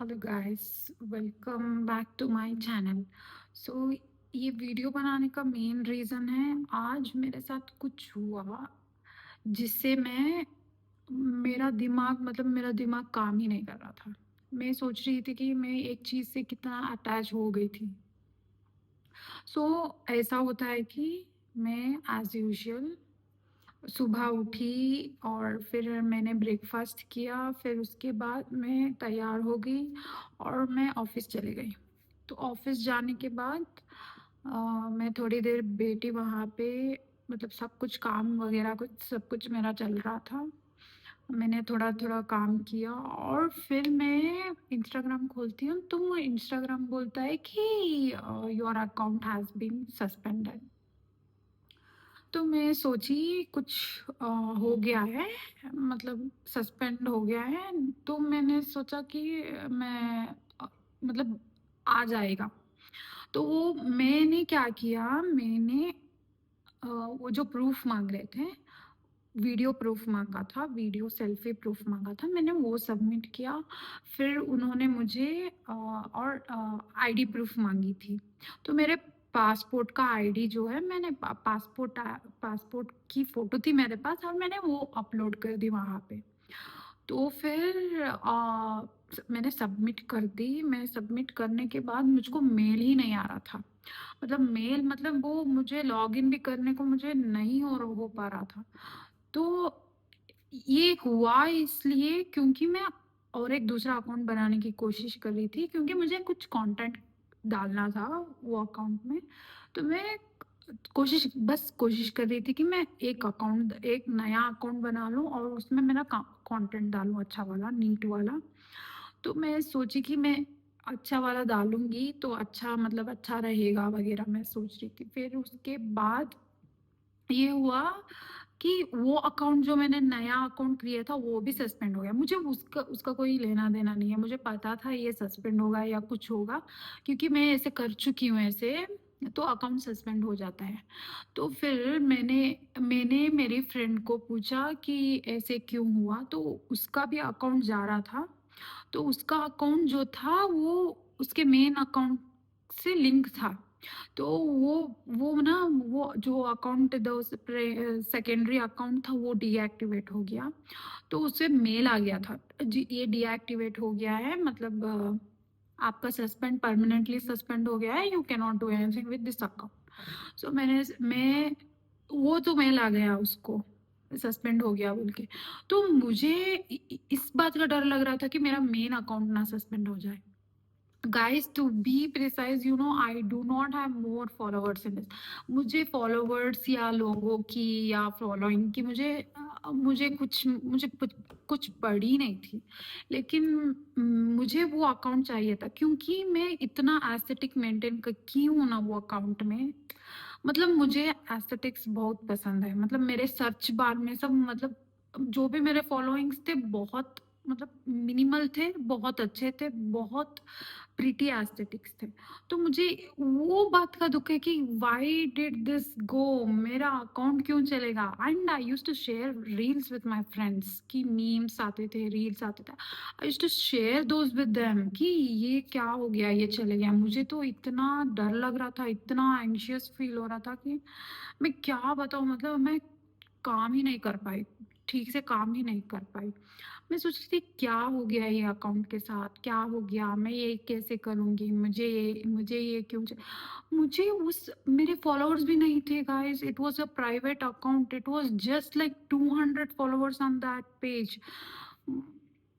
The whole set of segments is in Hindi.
Hello guys, welcome back to my channel. So ये वीडियो बनाने का मेन रीज़न है, आज मेरे साथ कुछ हुआ जिससे मेरा दिमाग काम ही नहीं कर रहा था। मैं सोच रही थी कि मैं एक चीज़ से कितना अटैच हो गई थी। सो ऐसा होता है कि मैं एज़ यूजुअल सुबह उठी और फिर मैंने ब्रेकफास्ट किया, फिर उसके बाद मैं तैयार हो गई और मैं ऑफिस चली गई। तो ऑफिस जाने के बाद मैं थोड़ी देर बैठी वहाँ पे, मतलब सब कुछ काम वगैरह कुछ सब कुछ मेरा चल रहा था। मैंने थोड़ा थोड़ा काम किया और फिर मैं इंस्टाग्राम खोलती हूँ तो इंस्टाग्राम बोलता है कि your account has been suspended. तो मैं सोची कुछ हो गया है, मतलब सस्पेंड हो गया है। तो मैंने सोचा कि मैं मतलब आ जाएगा। तो वो मैंने क्या किया, मैंने वो जो प्रूफ मांग रहे थे, वीडियो प्रूफ मांगा था, वीडियो सेल्फी प्रूफ मांगा था, मैंने वो सबमिट किया। फिर उन्होंने मुझे और आईडी प्रूफ मांगी थी। तो मेरे पासपोर्ट का आईडी जो है, मैंने पासपोर्ट की फ़ोटो थी मेरे पास और मैंने वो अपलोड कर दी वहाँ पे। तो फिर मैंने सबमिट कर दी। मैं सबमिट करने के बाद मुझको मेल ही नहीं आ रहा था। मतलब वो मुझे लॉगिन भी करने को मुझे नहीं हो पा रहा था। तो ये हुआ इसलिए क्योंकि मैं और एक दूसरा अकाउंट बनाने की कोशिश कर रही थी, क्योंकि मुझे कुछ कंटेंट डालना था वो अकाउंट में। तो मैं बस कोशिश कर रही थी कि मैं एक नया अकाउंट बना लूँ और उसमें मेरा कंटेंट डालूँ, अच्छा वाला, नीट वाला। तो मैं सोची कि मैं अच्छा वाला डालूँगी तो अच्छा, मतलब अच्छा रहेगा वगैरह, मैं सोच रही थी। फिर उसके बाद ये हुआ कि वो अकाउंट जो मैंने नया अकाउंट क्रिएट था वो भी सस्पेंड हो गया। मुझे उसका उसका कोई लेना देना नहीं है, मुझे पता था ये सस्पेंड होगा या कुछ होगा, क्योंकि मैं ऐसे कर चुकी हूँ ऐसे। तो अकाउंट सस्पेंड हो जाता है। तो फिर मैंने मैंने मेरी फ्रेंड को पूछा कि ऐसे क्यों हुआ, तो उसका भी अकाउंट जा रहा था। तो उसका अकाउंट जो था वो उसके मेन अकाउंट से लिंक था। तो वो जो अकाउंट सेकेंडरी अकाउंट था वो डीएक्टिवेट हो गया। तो उससे मेल आ गया था, जी ये डीएक्टिवेट हो गया है, मतलब आपका सस्पेंड परमानेंटली सस्पेंड हो गया है, you can not do anything with this account. So मैं वो तो मेल आ गया उसको, सस्पेंड हो गया बोल के। तो मुझे इस बात का डर लग रहा था कि मेरा मेन अकाउंट ना सस्पेंड हो जाए। Guys, to be precise, I do not have more followers in this. मुझे फॉलोअर्स या लोगों की या फॉलोइंग की मुझे कुछ पड़ी नहीं थी। लेकिन मुझे वो अकाउंट चाहिए था, क्योंकि मैं इतना एस्थेटिक मेंटेन की हूँ ना वो अकाउंट में। मतलब मुझे एस्थेटिक्स बहुत पसंद है। मतलब मेरे सर्च बार में सब, मतलब जो भी मेरे फॉलोइंग्स थे बहुत, मतलब मिनिमल थे, बहुत अच्छे थे, बहुत प्रीटी एस्थेटिक्स थे। तो मुझे वो बात का दुख है कि व्हाई डिड दिस गो, मेरा अकाउंट क्यों चलेगा। And I used to share reels with my friends, कि मीम्स आते थे, रील्स आते थे, I used to share those with them कि ये क्या हो गया, ये चले गया। मुझे तो इतना डर लग रहा था, इतना एंशियस फील हो रहा था कि मैं क्या बताऊँ, मतलब मैं काम ही नहीं कर पाई, ठीक से काम ही नहीं कर पाई। मैं सोच रही थी क्या हो गया ये अकाउंट के साथ, क्या हो गया, मैं ये कैसे करूँगी, मुझे ये क्यों मुझे उस मेरे फॉलोअर्स भी नहीं थे guys. It was a private account, it was just like 200 followers on that page.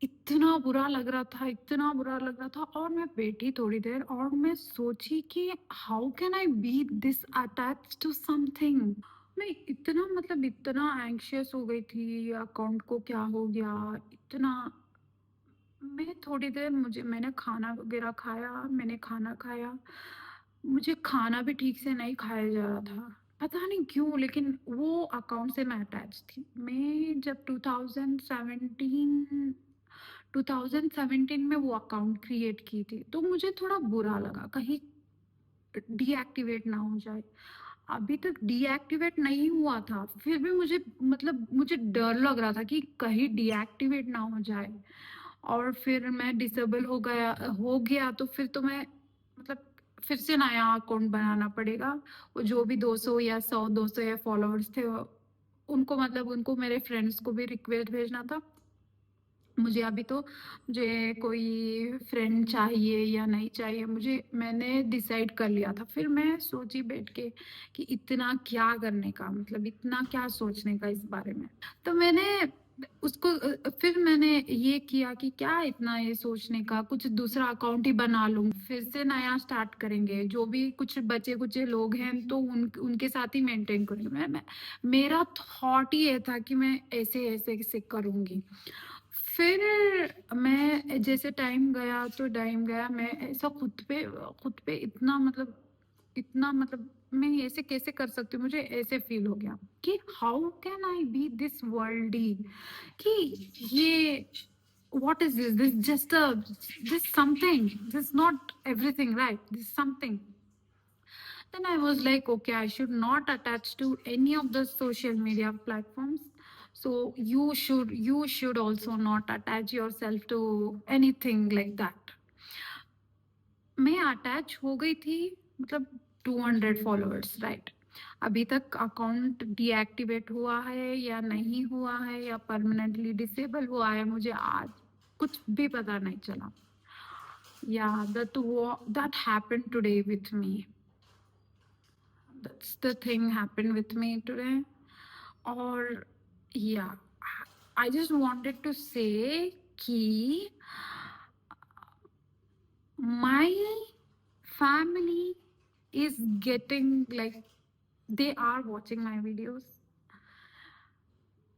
इतना बुरा लग रहा था, इतना बुरा लग रहा था। और मैं बैठी थोड़ी देर और मैं सोची कि how can I be this attach to something. मैं इतना, मतलब इतना एंग्शियस हो गई थी, अकाउंट को क्या हो गया इतना। मैं थोड़ी देर मुझे मैंने खाना वगैरह खाया, मैंने खाना खाया, मुझे खाना भी ठीक से नहीं खाया जा रहा था, पता नहीं क्यों, लेकिन वो अकाउंट से मैं अटैच थी। मैं जब 2017 में वो अकाउंट क्रिएट की थी, तो मुझे थोड़ा बुरा लगा कहीं डीएक्टिवेट ना हो जाए। अभी तक डीएक्टिवेट नहीं हुआ था, फिर भी मुझे, मतलब मुझे डर लग रहा था कि कहीं डीएक्टिवेट ना हो जाए। और फिर मैं डिसेबल हो गया तो फिर तो मैं मतलब फिर से नया अकाउंट बनाना पड़ेगा। वो जो भी 200 या 100 200 या फॉलोअर्स थे उनको मतलब उनको मेरे फ्रेंड्स को भी रिक्वेस्ट भेजना था। मुझे अभी तो मुझे कोई फ्रेंड चाहिए या नहीं चाहिए, मुझे मैंने डिसाइड कर लिया था। फिर मैं सोची बैठ के कि इतना क्या करने का, मतलब इतना क्या सोचने का इस बारे में। तो मैंने उसको फिर मैंने ये किया कि क्या इतना ये सोचने का, कुछ दूसरा अकाउंट ही बना लूं, फिर से नया स्टार्ट करेंगे। जो भी कुछ बचे कुचे लोग हैं तो उनके साथ ही मेंटेन करेंगे। मेरा थॉट ही ये था कि मैं ऐसे ऐसे ऐसे करूंगी। फिर मैं जैसे टाइम गया मैं ऐसा खुद पे इतना मतलब मैं ऐसे कैसे कर सकती हूँ, मुझे ऐसे फील हो गया कि how can I be this worldly, कि ये what is this just a this something, this not everything right, this something. Then I was like, okay, I should not attach to any of the social media platforms. So you should also not attach yourself to anything like that. मैं अटैच हो गई थी, मतलब 200 फॉलोअर्स राइट। अभी तक अकाउंट डीएक्टिवेट हुआ है या नहीं हुआ है या परमानेंटली डिसेबल हुआ है, मुझे आज कुछ भी पता नहीं चला। या that happened today with me. That's the thing happened with me today. Or yeah, I just wanted to say कि my family is getting like they are watching my videos.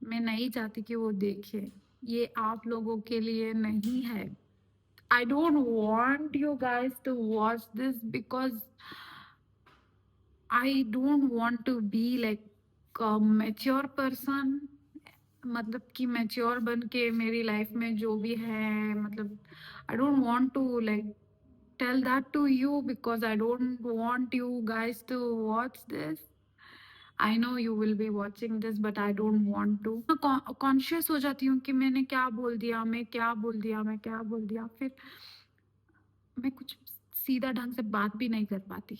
मैं नहीं चाहती कि वो देखे, ये आप लोगों के लिए नहीं है। I don't want you guys to watch this because I don't want to be like a mature person, मतलब कि मैच्योर बन के मेरी लाइफ में जो भी है, मतलब I don't want to like tell that to you because I don't want you guys to watch this. I know you will be watching this but I don't want to। Conscious हो जाती हूँ कि मैंने क्या बोल दिया, मैं क्या बोल दिया, फिर मैं कुछ सीधा ढंग से बात भी नहीं कर पाती।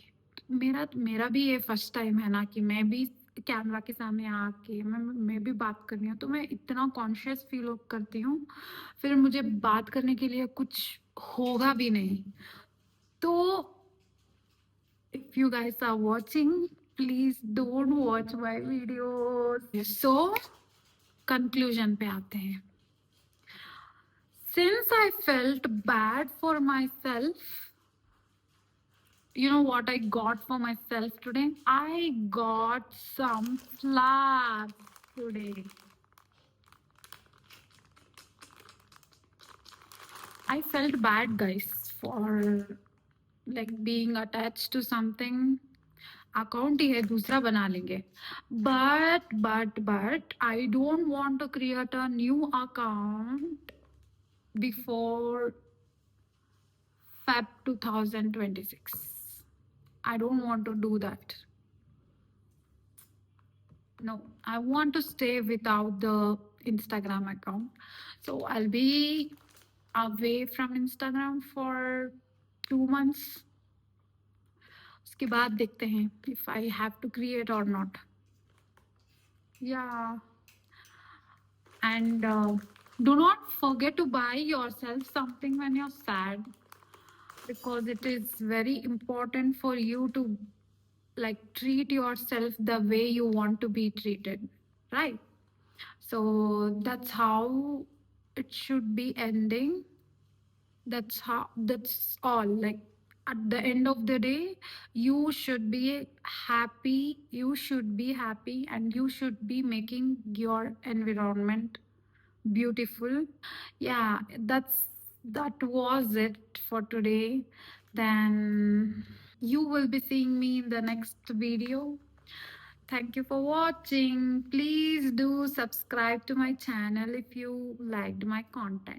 मेरा मेरा भी ये फर्स्ट टाइम है ना कि मैं भी कैमरा के सामने आके मैं भी बात कर रही हूँ, तो मैं इतना कॉन्शियस फील करती हूँ। फिर मुझे बात करने के लिए कुछ होगा भी नहीं। तो if you guys are watching please don't watch my videos. So conclusion पे आते हैं। Since I felt bad for myself, you know what I got for myself today? I got some flowers today. I felt bad, guys, for like being attached to something. Account ही है, दूसरा बना लेंगे। But I don't want to create a new account before Feb 2026. I don't want to do that. No, I want to stay without the Instagram account. So I'll be away from Instagram for 2 months. उसके बाद देखते हैं if I have to create or not. Yeah. And do not forget to buy yourself something when you're sad, because it is very important for you to like treat yourself the way you want to be treated, right? So that's how it should be ending. That's all. Like at the end of the day, you should be happy. You should be happy and you should be making your environment beautiful. Yeah, that was it for today. Then you will be seeing me in the next video. Thank you for watching. Please do subscribe to my channel if you liked my content.